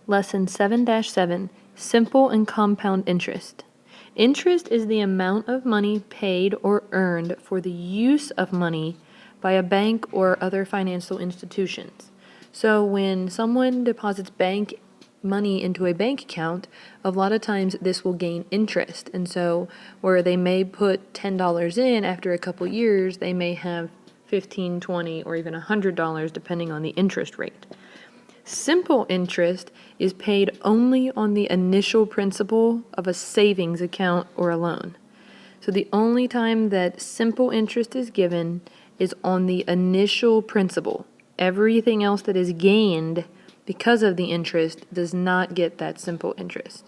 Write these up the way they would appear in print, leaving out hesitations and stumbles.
Lesson 7-7, Simple and Compound Interest. Interest is the amount of money paid or earned for the use of money by a bank or other financial institutions. So when someone deposits bank money into a bank account, a lot of times this will gain interest. And so where they may put $10 in, after a couple years, they may have $15, $20, or even $100 depending on the interest rate. Simple interest is paid only on the initial principal of a savings account or a loan. So the only time that simple interest is given is on the initial principal. Everything else that is gained because of the interest does not get that simple interest.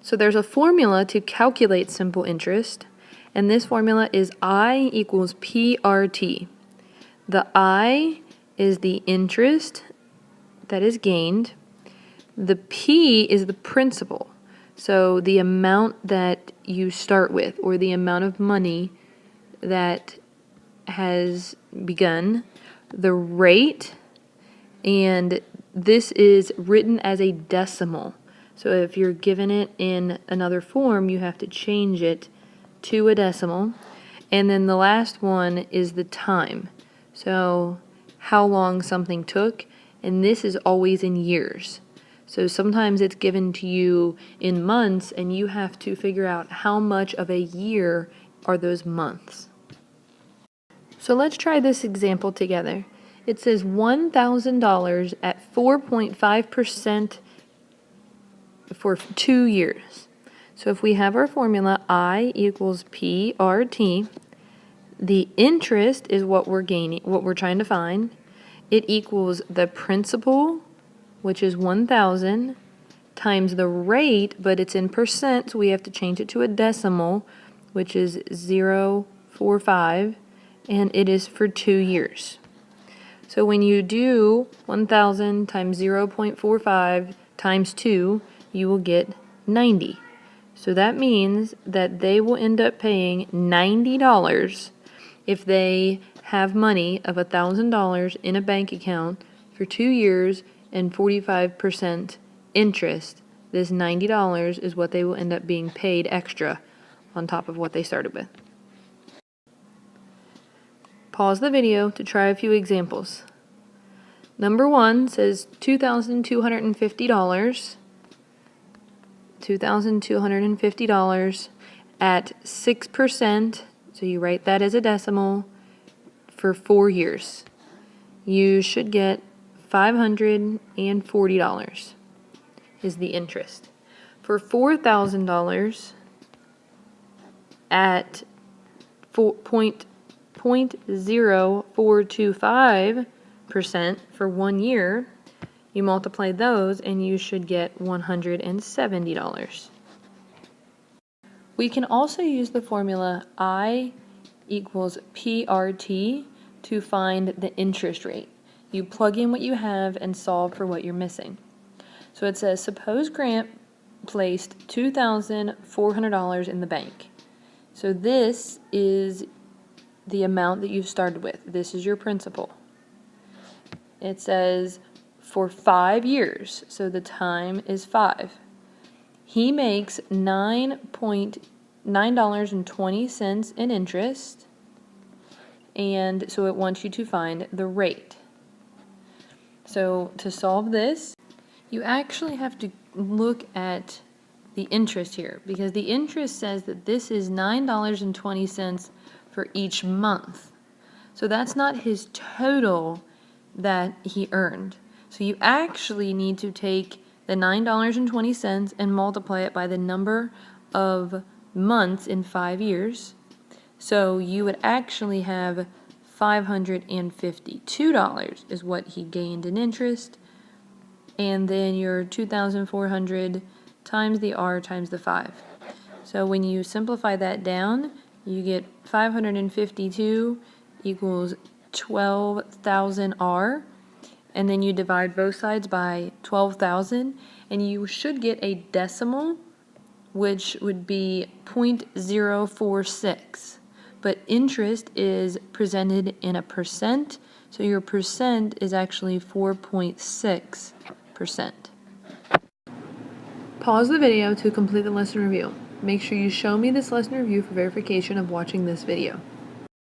So there's a formula to calculate simple interest, and this formula is I equals PRT. The I is the interest that is gained. The P is the principal, so the amount that you start with, or the amount of money that has begun. The rate, and this is written as a decimal. So if you're given it in another form, you have to change it to a decimal. And then the last one is the time. So how long something took, and this is always in years. So sometimes it's given to you in months, and you have to figure out how much of a year are those months. So let's try this example together. It says $1,000 at 4.5% for 2 years. So if we have our formula, I equals PRT, the interest is what we're gaining, what we're trying to find. It equals the principal, which is 1,000, times the rate, but it's in percent, so we have to change it to a decimal, which is 0.45, and it is for 2 years. So when you do 1,000 times 0.45 times 2, you will get 90. So that means that they will end up paying $90 if they have money of $1,000 in a bank account for 2 years and 45% interest. This $90 is what they will end up being paid extra on top of what they started with. Pause the video to try a few examples. Number 1 says $2,250. $2,250 at 6%, so you write that as a decimal, for 4 years. You should get $540 is the interest. For $4,000 at 0.0425% for 1 year, you multiply those and you should get $170. We can also use the formula I equals PRT to find the interest rate. You plug in what you have and solve for what you're missing. So it says, suppose Grant placed $2,400 in the bank. So this is the amount that you've started with. This is your principal. It says for 5 years, so the time is 5. He makes $9.20 in interest, and so it wants you to find the rate. So to solve this, you actually have to look at the interest here, because the interest says that this is $9.20 for each month. So that's not his total that he earned. So you actually need to take the $9.20 and multiply it by the number of months in 5 years. So you would actually have $552 is what he gained in interest, and then your 2,400 times the R times the 5. So when you simplify that down, you get 552 equals 12,000 R, and then you divide both sides by 12,000, and you should get a decimal, which would be 0.046. But interest is presented in a percent, so your percent is actually 4.6%. Pause the video to complete the lesson review. Make sure you show me this lesson review for verification of watching this video.